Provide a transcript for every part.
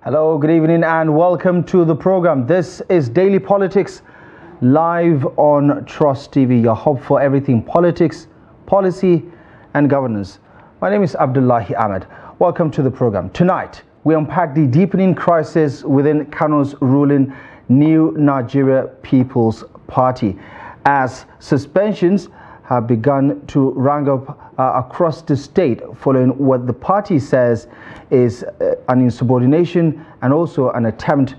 Hello, good evening and welcome to the program. This is Daily Politics live on Trust TV, your hub for everything politics, policy and governance. My name is Abdullahi Ahmed. Welcome to the program. Tonight, we unpack the deepening crisis within Kano's ruling New Nigeria People's Party as suspensions have begun to rank up across the state following what the party says is an insubordination and also an attempt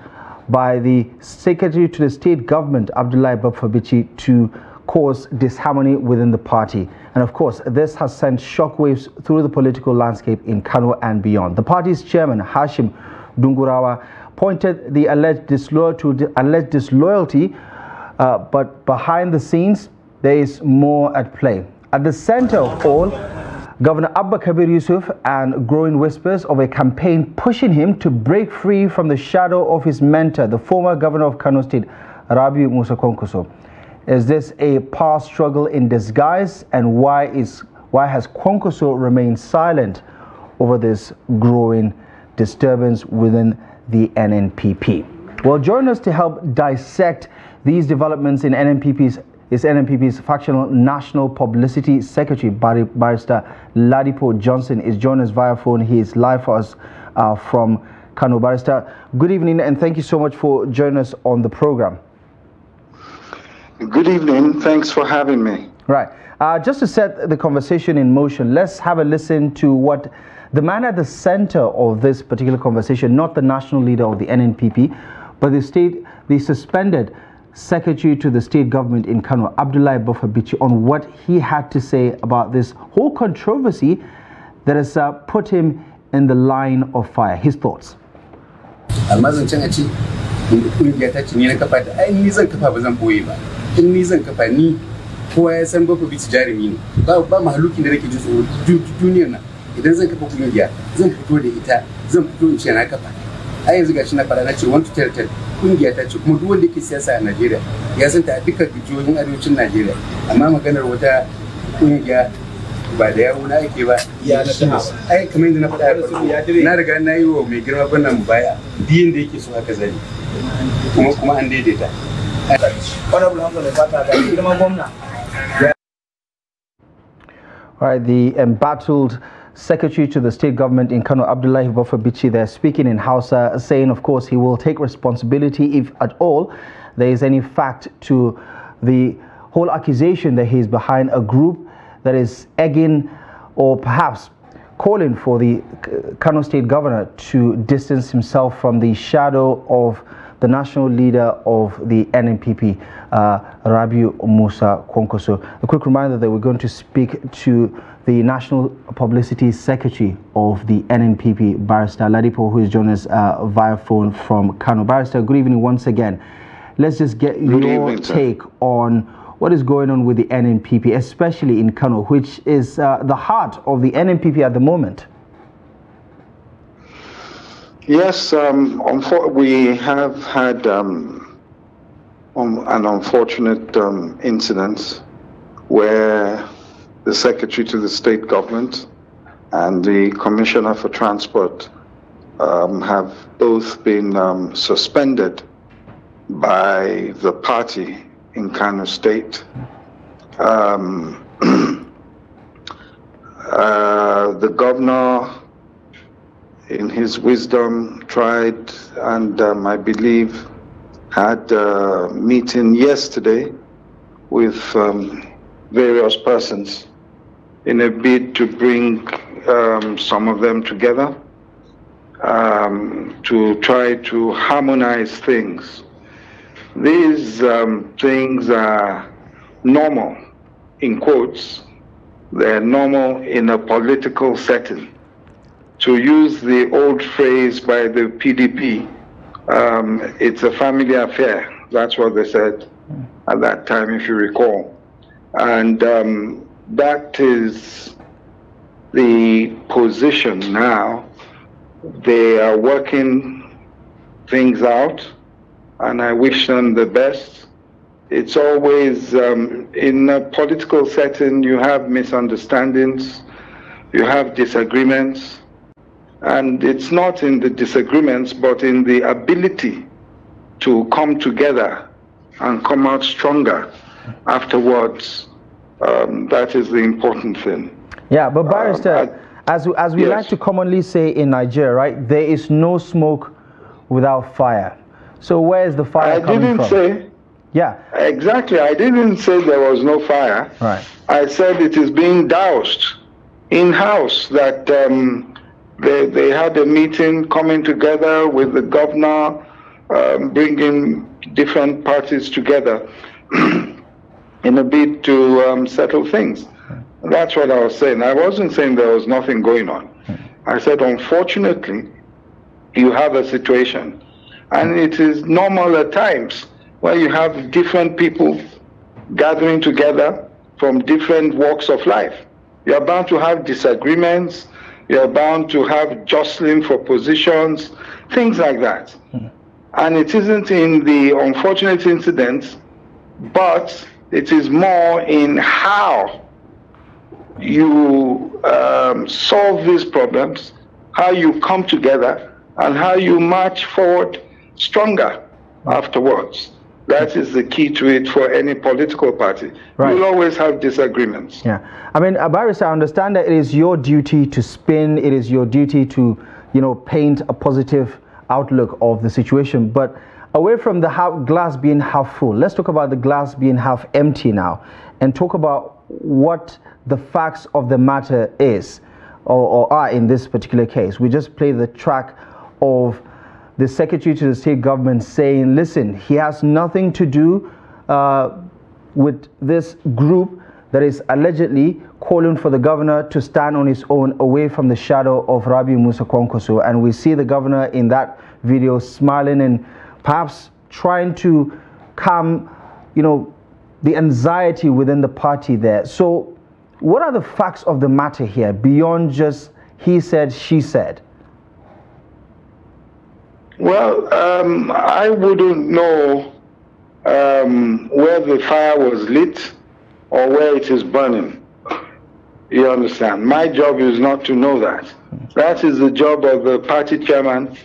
by the Secretary to the State Government, Abdullahi Babi, to cause disharmony within the party. And of course, this has sent shockwaves through the political landscape in Kano and beyond. The party's chairman, Hashim Dungurawa, pointed the alleged disloyalty, but behind the scenes, there is more at play. At the center of all, Governor Abba Kabir Yusuf and growing whispers of a campaign pushing him to break free from the shadow of his mentor, the former governor of Kano State, Rabiu Musa Kwankwaso. Is this a power struggle in disguise, and why has Kwankwaso remained silent over this growing disturbance within the NNPP? Well, join us to help dissect these developments in NNPP's factional National Publicity Secretary, Barrister Ladipo Johnson, is joining us via phone. He is live for us from Kano. Barrister, good evening and thank you so much for joining us on the program. Good evening. Thanks for having me. Right. Just to set the conversation in motion, let's have a listen to what the man at the center of this particular conversation, not the national leader of the NNPP, but the suspended Secretary to the State Government in Kano, Abdullahi Babi, on what he had to say about this whole controversy that has put him in the line of fire. His thoughts. A yanzu gashi na fara na ce 1 to 10 kungiya ta ce kuma duk wanda yake siyasa a Najeriya ya san ta dukkan jihohin arewacin Najeriya, amma maganar wata kungiya ba da yawo na yake ba ya na ta ai kamar yadda na faɗa a farko na riga na yi wa mai girma gwamnan mu baya biyin da yake so haka zai kuma an daidaita. All right, the embattled Secretary to the State Government in Kano, Abdullahi Babi, they're speaking in Hausa, saying, of course, he will take responsibility if at all there is any fact to the whole accusation that he is behind a group that is egging or perhaps calling for the Kano State Governor to distance himself from the shadow of the national leader of the NNPP, Rabiu Musa Kwankwaso. A quick reminder that we're going to speak to the National Publicity Secretary of the NNPP, Barrister Ladipo, who is joining us via phone from Kano. Barrister, good evening once again. Let's just get your take on what is going on with the NNPP, especially in Kano, which is the heart of the NNPP at the moment. Yes, we have had an unfortunate incident where the Secretary to the State Government and the Commissioner for Transport have both been suspended by the party in Kano State. The governor, in his wisdom, tried and I believe had a meeting yesterday with various persons in a bid to bring some of them together to try to harmonize things. These things are normal, in quotes. They're normal in a political setting. To use the old phrase by the PDP, it's a family affair. That's what they said at that time, if you recall. And that is the position now. They are working things out, and I wish them the best. It's always, in a political setting, you have misunderstandings, you have disagreements, And it's not in the disagreements, but in the ability to come together and come out stronger afterwards. That is the important thing. Yeah, but Barrister, as we yes. like to commonly say in Nigeria, right, there is no smoke without fire. So where is the fire coming from? I didn't say. Yeah. Exactly. I didn't say there was no fire. Right. I said it is being doused in-house, that they had a meeting coming together with the governor, bringing different parties together in a bid to settle things. That's what I was saying. I wasn't saying there was nothing going on. I said, unfortunately, you have a situation, and it is normal at times where you have different people gathering together from different walks of life. You're bound to have disagreements, you're bound to have jostling for positions, things like that. And it isn't in the unfortunate incidents, but it is more in how you solve these problems, how you come together, and how you march forward stronger afterwards. That is the key to it for any political party. Right. You'll always have disagreements. Yeah. I mean, Barrister, I understand that it is your duty to spin, it is your duty to, paint a positive outlook of the situation. But away from the glass being half full, let's talk about the glass being half empty now, and talk about what the facts of the matter is, or are in this particular case. We just played the track of the Secretary to the State Government saying, listen, he has nothing to do with this group that is allegedly calling for the governor to stand on his own away from the shadow of Rabi Musa Kwankwaso. And we see the governor in that video smiling and perhaps trying to calm, the anxiety within the party there. So what are the facts of the matter here beyond just he said, she said? Well, I wouldn't know where the fire was lit or where it is burning. You understand? My job is not to know that. That is the job of the party chairman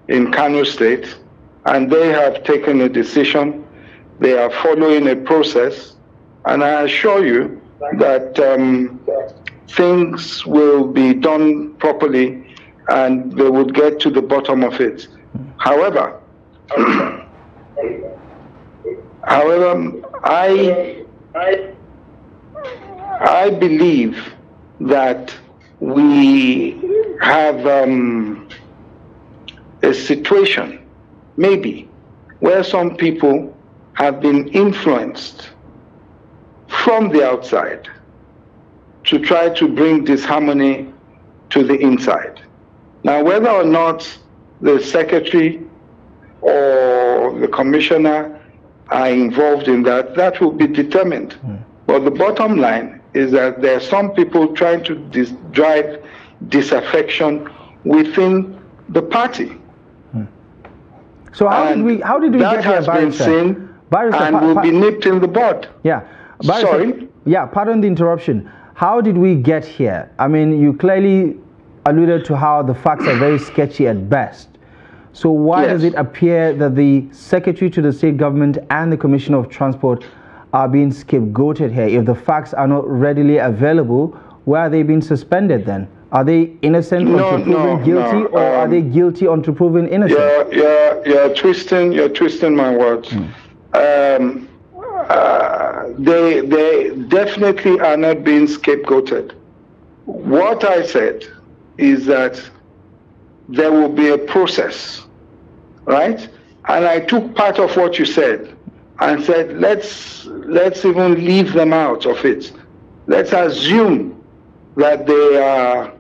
in Kano State, and they have taken a decision. They are following a process, and I assure you that things will be done properly and they would get to the bottom of it. However, I believe that we have a situation, maybe, where some people have been influenced from the outside to try to bring disharmony to the inside. Now, whether or not the secretary or the commissioner are involved in that, that will be determined. But the bottom line is that there are some people trying to drive disaffection within the party. So how did we that get here, has been seen and will be nipped in the bud. Yeah. Sorry? Yeah, pardon the interruption. How did we get here? I mean, you clearly alluded to how the facts are very sketchy at best. So why does it appear that the Secretary to the State Government and the Commissioner of Transport are being scapegoated here? If the facts are not readily available, why are they being suspended then? Are they innocent until proven guilty, or are they guilty until proven innocent? You're twisting my words. They definitely are not being scapegoated. What I said is that there will be a process, right? And I took part of what you said and said, let's even leave them out of it. Let's assume that they are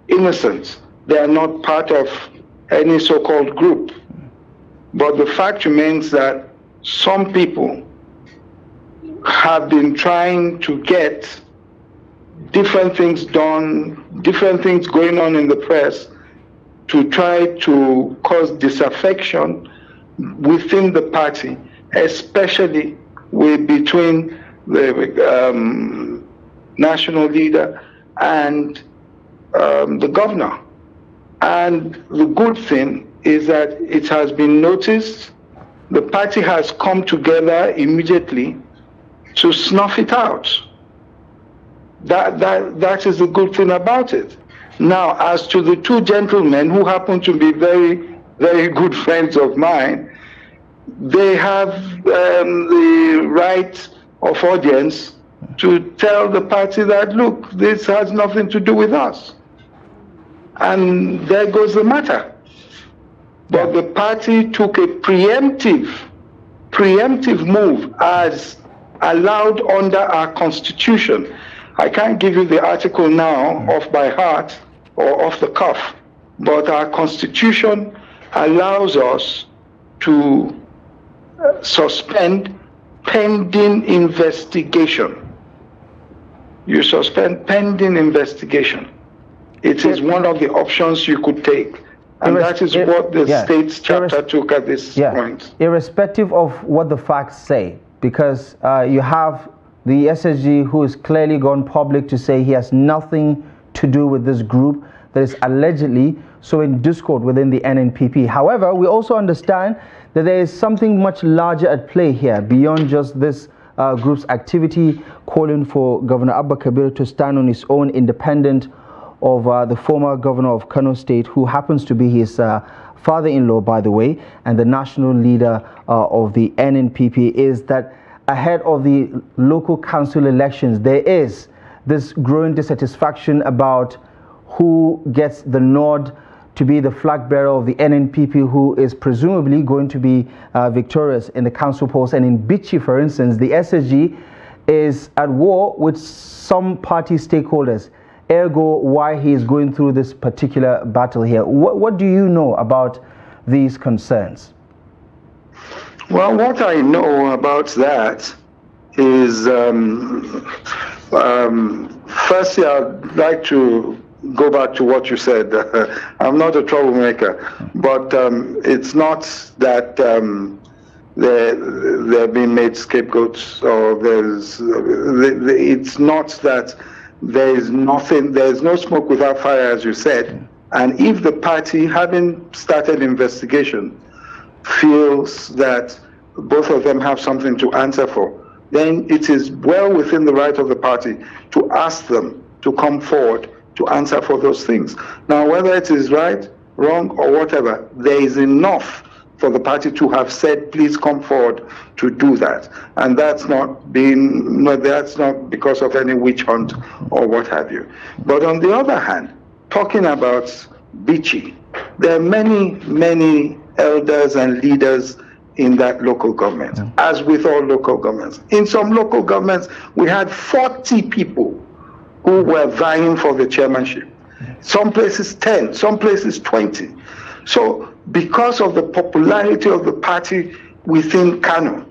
innocent. They are not part of any so-called group. But the fact remains that some people have been trying to get different things done, different things going on in the press to try to cause disaffection within the party, especially between the national leader and the governor. And the good thing is that it has been noticed. The party has come together immediately to snuff it out. That is the good thing about it. Now, as to the two gentlemen who happen to be very, very good friends of mine, they have the right of audience to tell the party that, look, this has nothing to do with us. And there goes the matter. But the party took a preemptive move as allowed under our constitution. I can't give you the article now off by heart or off the cuff, but our constitution allows us to suspend pending investigation. You suspend pending investigation. It is one of the options you could take. And that is what the state's chapter took at this point. Irrespective of what the facts say, because you have the SSG who has clearly gone public to say he has nothing to do with this group that is allegedly sowing discord within the NNPP. However, we also understand that there is something much larger at play here beyond just this group's activity, calling for Governor Abba Kabir to stand on his own, independent of the former governor of Kano State, who happens to be his father-in-law, by the way, and the national leader of the NNPP, is that ahead of the local council elections, there is this growing dissatisfaction about who gets the nod to be the flag bearer of the NNPP, who is presumably going to be victorious in the council polls. And in Bichi, for instance, the SSG is at war with some party stakeholders. Ergo, why he is going through this particular battle here. What do you know about these concerns? Well, what I know about that is, firstly, I'd like to go back to what you said. I'm not a troublemaker, but it's not that they're being made scapegoats, or it's not that there's no smoke without fire, as you said. And if the party, having started investigation, feels that both of them have something to answer for, then it is well within the right of the party to ask them to come forward to answer for those things. Now, whether it is right, wrong, or whatever, there is enough for the party to have said, please come forward to do that. And that's not because of any witch hunt or what have you. But on the other hand, talking about Bichi, there are many, many elders and leaders in that local government, as with all local governments. In some local governments, we had 40 people who were vying for the chairmanship. Some places 10, some places 20. So because of the popularity of the party within Kano,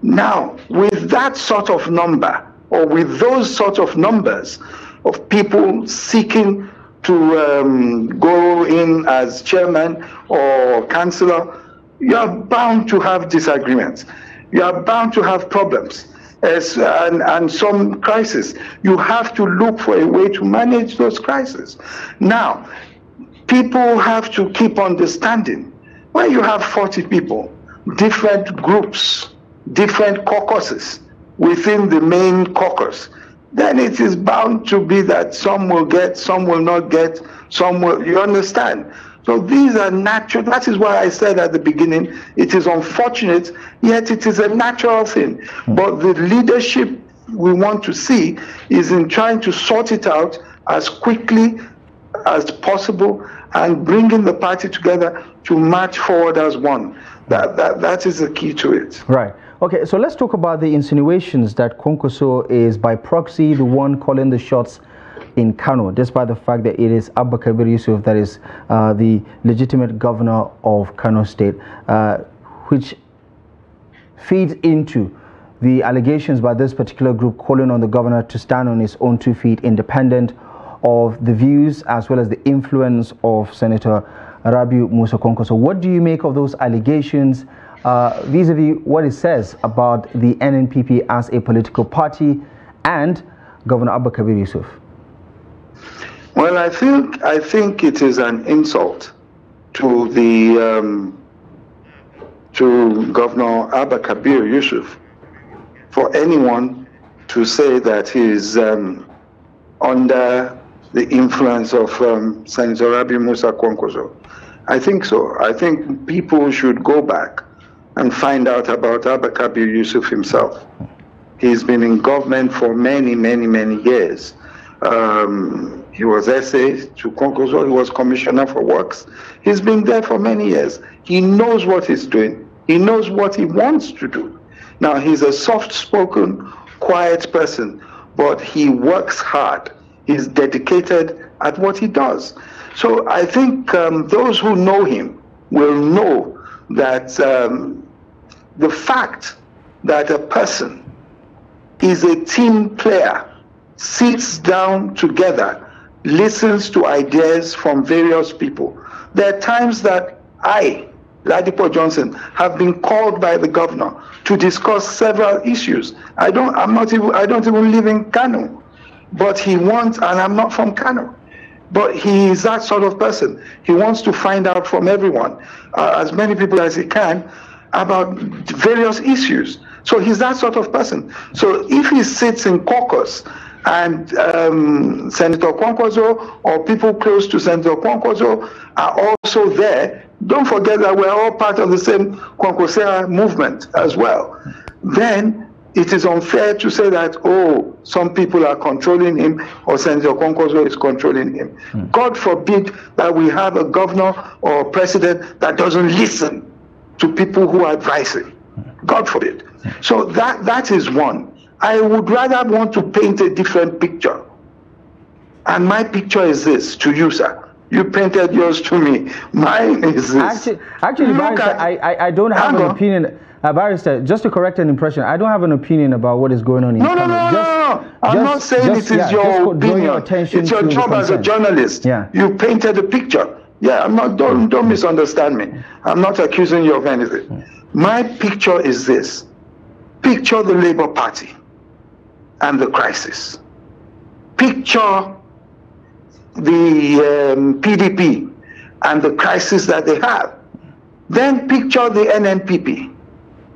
now with that sort of number, or with those sort of numbers of people seeking to go in as chairman or councillor, you are bound to have disagreements. You are bound to have problems and some crises. You have to look for a way to manage those crises. Now, people have to keep understanding, when you have 40 people, different groups, different caucuses within the main caucus, then it is bound to be that some will get, some will not get, some will, you understand? So these are natural. That is why I said at the beginning, it is unfortunate, yet it is a natural thing. But the leadership we want to see is in trying to sort it out as quickly as possible and bringing the party together to march forward as one. That is the key to it. Right. Okay, so let's talk about the insinuations that Kwankwaso is by proxy the one calling the shots in Kano, despite the fact that it is Abba Kabir Yusuf that is the legitimate governor of Kano State, which feeds into the allegations by this particular group calling on the governor to stand on his own 2 feet, independent of the views as well as the influence of Senator Rabiu Musa Kwankwaso. So what do you make of those allegations vis-a-vis what it says about the NNPP as a political party and Governor Abba Kabir Yusuf? Well, I think it is an insult to the to Governor Abba Kabir Yusuf for anyone to say that he is under the influence of Senator Rabi Musa Kwankwaso. I think so. I think people should go back and find out about Abba Kabir Yusuf himself. He's been in government for many, many, many years. He was SA to Kwankwaso. He was Commissioner for Works. He's been there for many years. He knows what he's doing. He knows what he wants to do. Now, he's a soft-spoken, quiet person, but he works hard. He's dedicated at what he does. So I think those who know him will know that the fact that a person is a team player, sits down together, listens to ideas from various people. There are times that I, Ladipo Johnson, have been called by the governor to discuss several issues. I don't even live in Kano, but he wants, and I'm not from Kano, but he is that sort of person. He wants to find out from everyone, as many people as he can, about various issues. So he's that sort of person. So if he sits in caucus and Senator Kwankwaso or people close to Senator Kwankwaso are also there, don't forget that we're all part of the same Kwankwaso movement as well. Then it is unfair to say that, oh, some people are controlling him or Senator Kwankwaso is controlling him. God forbid that we have a governor or a president that doesn't listen to people who are advising. God forbid. So that is one. I would rather want to paint a different picture. And my picture is this to you, sir. You painted yours to me. Mine is this. Actually, Barrister, I don't have an opinion. Barrister, just to correct an impression, I don't have an opinion about what is going on in Kano. No. I'm not saying it is your opinion. It's your job as a journalist. Yeah. You painted a picture. Yeah, I'm not. Don't misunderstand me. I'm not accusing you of anything. My picture is this. Picture the Labour Party and the crisis. Picture the PDP and the crisis that they have. Then picture the NNPP.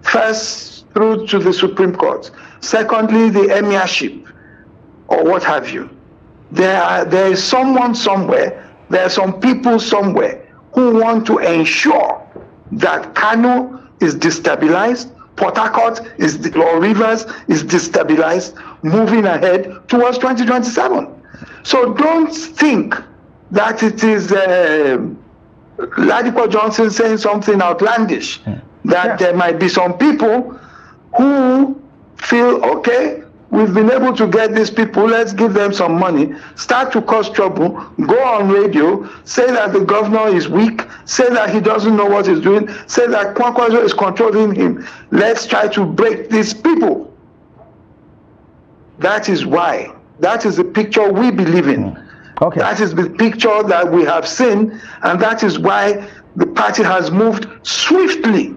First, through to the Supreme Court. Secondly, the emirship, or what have you. There is someone somewhere, there are some people somewhere who want to ensure that Kano is destabilized, Port Harcourt or Rivers is destabilized, moving ahead towards 2027. So don't think that it is Ladipo Johnson saying something outlandish, that there might be some people who feel, okay, we've been able to get these people, let's give them some money, start to cause trouble, go on radio, say that the governor is weak, say that he doesn't know what he's doing, say that Kwankwaso is controlling him. Let's try to break these people. That is why. That is the picture we believe in. Okay. That is the picture that we have seen, and that is why the party has moved swiftly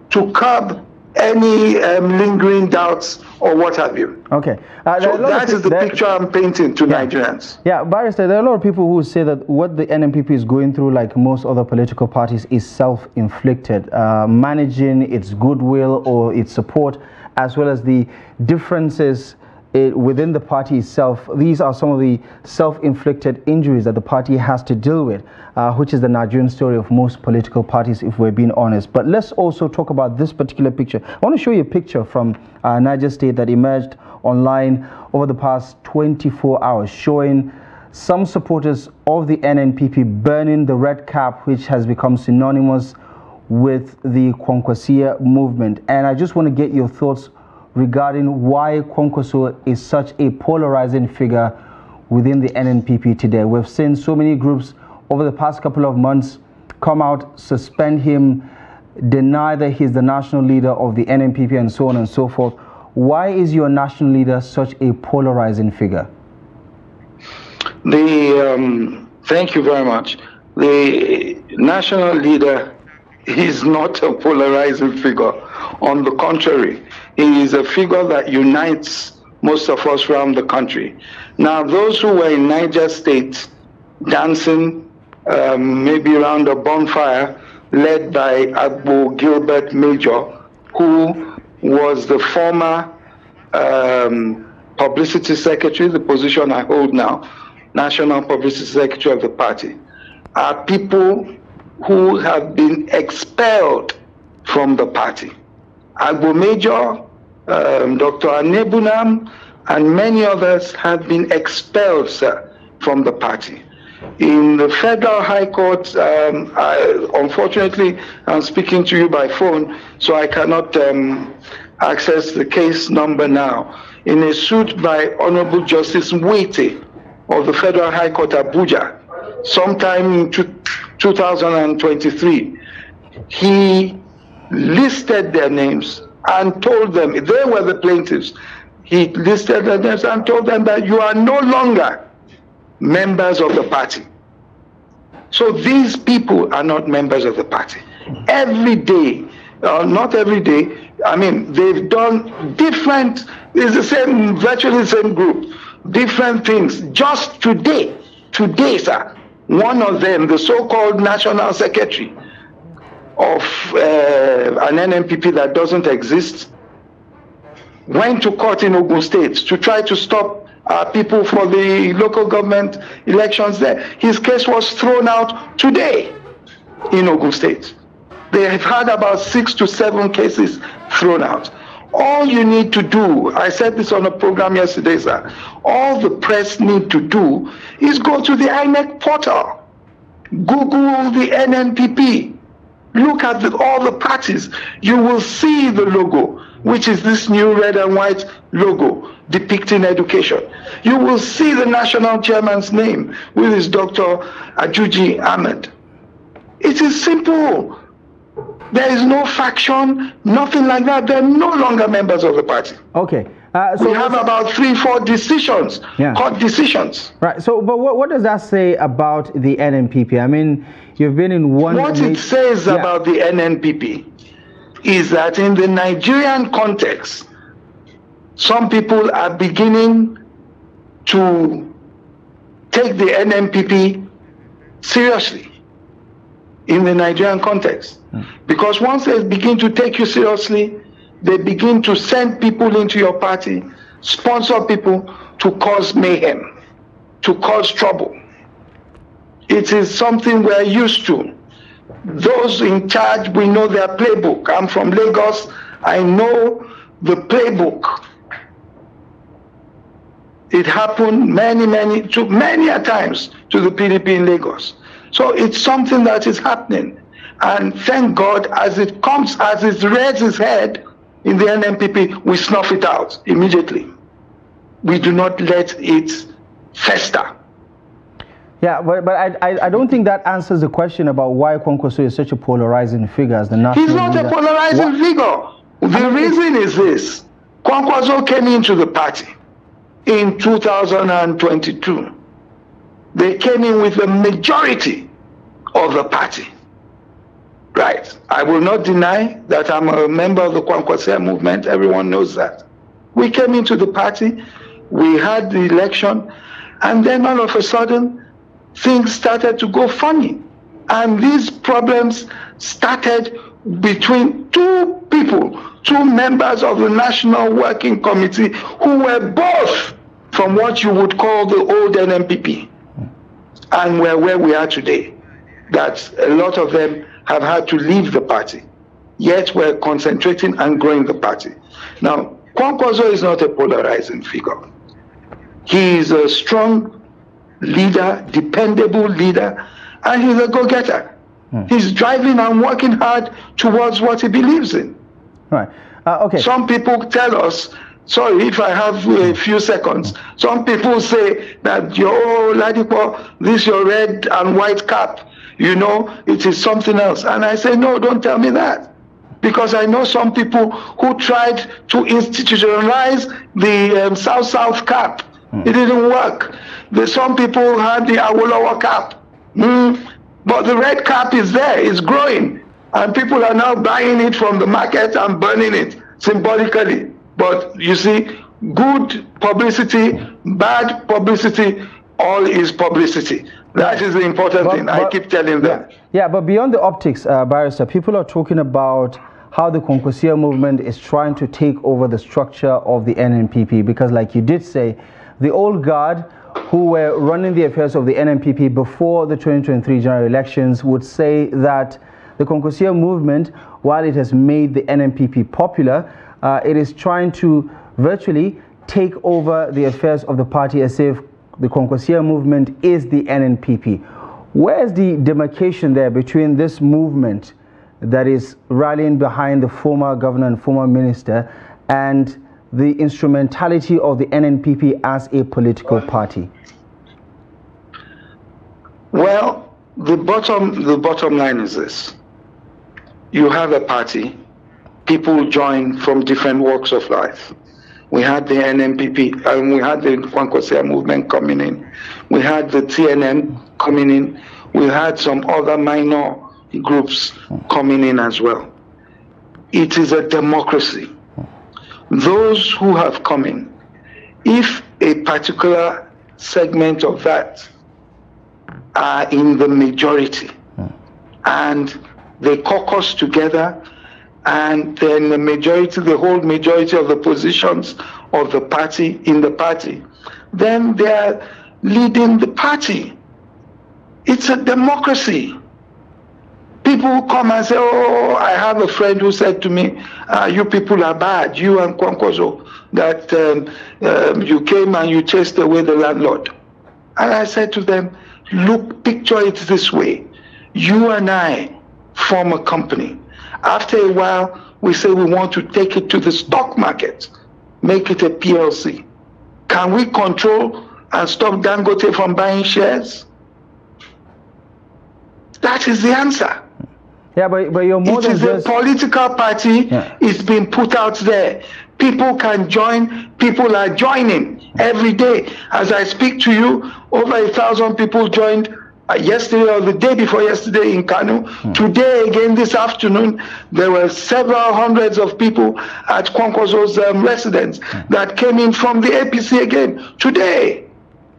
to curb any lingering doubts or what have you. Okay. So that is the picture I'm painting to Nigerians. Yeah, Barrister, there are a lot of people who say that what the NNPP is going through, like most other political parties, is self-inflicted, managing its goodwill or its support, as well as the differences within the party itself. These are some of the self-inflicted injuries that the party has to deal with, which is the Nigerian story of most political parties, if we're being honest. But let's also talk about this particular picture. I want to show you a picture from Niger State that emerged online over the past 24 hours, showing some supporters of the NNPP burning the red cap, which has become synonymous with the Kwankwaso movement. And I just want to get your thoughts regarding why Kwankwaso is such a polarizing figure within the NNPP today. We've seen so many groups over the past couple of months come out, suspend him, deny that he's the national leader of the NNPP and so on and so forth. Why is your national leader such a polarizing figure? Thank you very much. The national leader is not a polarizing figure. On the contrary, he is a figure that unites most of us around the country. Now, those who were in Niger State dancing, maybe around a bonfire, led by Agbo Gilbert Major, who was the former Publicity Secretary, the position I hold now, National Publicity Secretary of the party, are people who have been expelled from the party. Agbo Major, Dr. Anebunam, and many others have been expelled, sir, from the party. In the Federal High Court, unfortunately, I'm speaking to you by phone, so I cannot access the case number now. In a suit by Honorable Justice Mwete of the Federal High Court, Abuja, sometime in 2023, he listed their names and told them, they were the plaintiffs, he listed their names and told them that you are no longer members of the party. So these people are not members of the party. Every day, not every day, I mean, they've done different, it's the same, virtually the same group, different things. Just today, sir, one of them, the so-called National Secretary of an NNPP that doesn't exist, went to court in Ogun State to try to stop people for the local government elections there. His case was thrown out today in Ogun State. They have had about 6 to 7 cases thrown out. All you need to do, I said this on a program yesterday, sir, all the press need to do is go to the INEC portal, Google the NNPP, look at all the parties. You will see the logo, which is this new red and white logo depicting education. You will see the national chairman's name, which is Dr. Ajuji Ahmed. It is simple. There is no faction, nothing like that. They're no longer members of the party. Okay. So we have about 3-4 decisions, court decisions. Right. So, but what does that say about the NNPP? I mean, you've been in one... What it says about the NNPP is that in the Nigerian context, some people are beginning to take the NNPP seriously in the Nigerian context. Because once they begin to take you seriously, they begin to send people into your party, sponsor people to cause mayhem, to cause trouble. It is something we're used to. Those in charge, we know their playbook. I'm from Lagos. I know the playbook. It happened many a times to the PDP in Lagos. So it's something that is happening. And thank God, as it comes, as it rears its head in the NNPP, we snuff it out immediately. We do not let it fester. Yeah, but I don't think that answers the question about why Kwankwaso is such a polarizing figure as the national leader. He's not a polarizing figure. The reason is this. Kwankwaso came into the party in 2022. They came in with a majority of the party. Right. I will not deny that I'm a member of the Kwankwaso movement. Everyone knows that. We came into the party, we had the election, and then all of a sudden, things started to go funny. And these problems started between two people, two members of the National Working Committee, who were both from what you would call the old NNPP, and were where we are today. That a lot of them have had to leave the party, yet we're concentrating and growing the party. Now, Kwankwaso is not a polarizing figure. He is a strong leader, dependable leader, and he's a go-getter. He's driving and working hard towards what he believes in. Right. Okay. Some people tell us, sorry if I have a few seconds, some people say that, Ladipo, this your red and white cap, you know, it is something else. And I say, no, don't tell me that. Because I know some people who tried to institutionalize the South-South cap. It didn't work. Some people had the Awolowo cap. But the red cap is there, it's growing. And people are now buying it from the market and burning it symbolically. But you see, good publicity, bad publicity, all is publicity. That is the important thing. I keep telling them. Yeah, but beyond the optics, Barrister, people are talking about how the Concosia movement is trying to take over the structure of the NNPP, because like you did say, the old guard who were running the affairs of the NNPP before the 2023 general elections would say that the Concosia movement, while it has made the NNPP popular, it is trying to virtually take over the affairs of the party as if the Concosia movement is the NNPP. Where's the demarcation there between this movement that is rallying behind the former governor and former minister and the instrumentality of the NNPP as a political party? Well, the bottom line is this. You have a party, people join from different walks of life. We had the NNPP, and we had the Concosia movement coming in. We had the TNM coming in. We had some other minor groups coming in as well. It is a democracy. Those who have come in, if a particular segment of that are in the majority and they caucus together, and then the majority, the whole majority of the positions of the party in the party, then they are leading the party. It's a democracy. People come and say, oh, I have a friend who said to me, you people are bad, you and Kwankwaso, that you came and you chased away the landlord. And I said to them, look, picture it this way. You and I form a company. After a while, we say we want to take it to the stock market, make it a PLC. Can we control and stop Dangote from buying shares? That is the answer. Yeah, but you're more than just... It is a political party. Yeah. It's been put out there. People can join. People are joining every day. As I speak to you, over 1,000 people joined yesterday or the day before yesterday in Kano. Today, again this afternoon, there were several hundreds of people at Kwankwaso's residence that came in from the APC again. Today,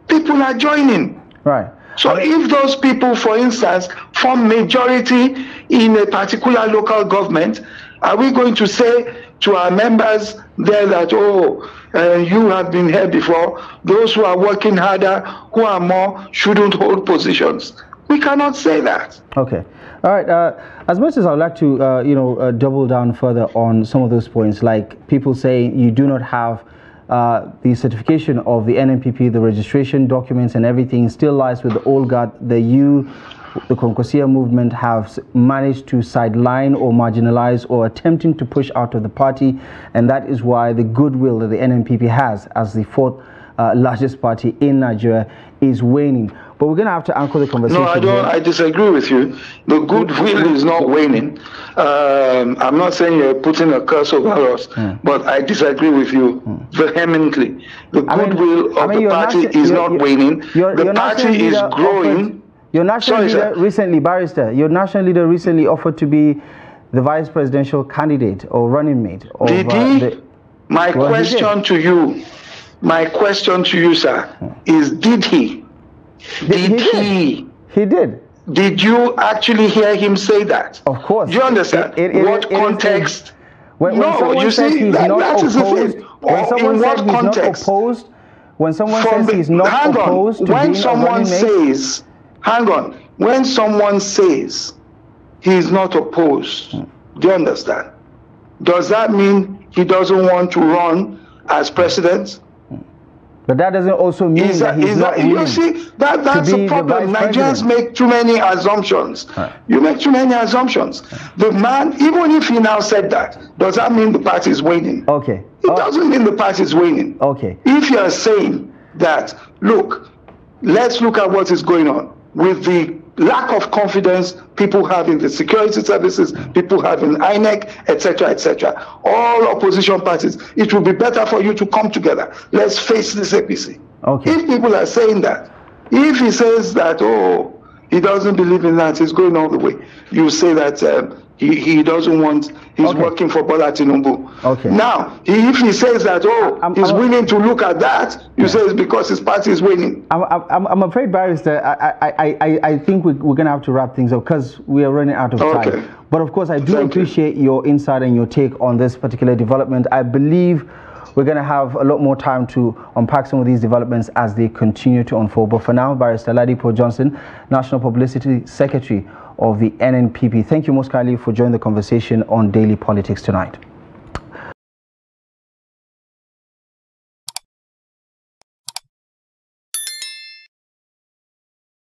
people are joining. Right. So if those people, for instance, form majority in a particular local government, are we going to say to our members there that, oh, you have been here before, those who are working harder, who are more, shouldn't hold positions? We cannot say that. Okay. All right. As much as I'd like to, double down further on some of those points, like people say you do not have the certification of the NNPP, the registration documents and everything still lies with the old guard. The Concosia movement have managed to sideline or marginalize or attempting to push out of the party, and that is why the goodwill that the NNPP has as the fourth largest party in Nigeria is waning. But we're going to have to anchor the conversation. No, I don't. I disagree with you. The goodwill is not waning. I'm not saying you're putting a curse over us, but I disagree with you vehemently. The goodwill of the party is not waning. The party is growing. Your national leader recently, Barrister, your national leader recently offered to be the vice presidential candidate or running mate. Of, did he? My question to you, sir, is did he? Did he? He did. Did you actually hear him say that? Of course. Do you understand? What context? When you see, that is the thing. When someone says he's not opposed, when someone says he's not opposed to being a running mate, hang on. When someone says he's not opposed, do you understand? Does that mean he doesn't want to run as president? But that doesn't also mean that he's not willing. You see, that's the problem. Nigerians make too many assumptions. You make too many assumptions. The man, even if he now said that, does that mean the party is winning? Okay. It doesn't mean the party is winning. Okay. If you are saying that, look, let's look at what is going on with the lack of confidence people have in the security services, people have in INEC, etc., etc. All opposition parties, it will be better for you to come together. Let's face this APC. Okay. If people are saying that, if he says that, oh, he doesn't believe in that, he's going all the way, you say that He doesn't want, he's working for Bola Tinubu. Okay. Now, if he says that, he's willing to look at that, you say it's because his party is winning. I'm afraid, Barrister, I think we're going to have to wrap things up because we are running out of time. But of course, I do appreciate your insight and your take on this particular development. I believe we're going to have a lot more time to unpack some of these developments as they continue to unfold. But for now, Barrister Ladipo Johnson, National Publicity Secretary of the NNPP, thank you most kindly for joining the conversation on Daily Politics tonight.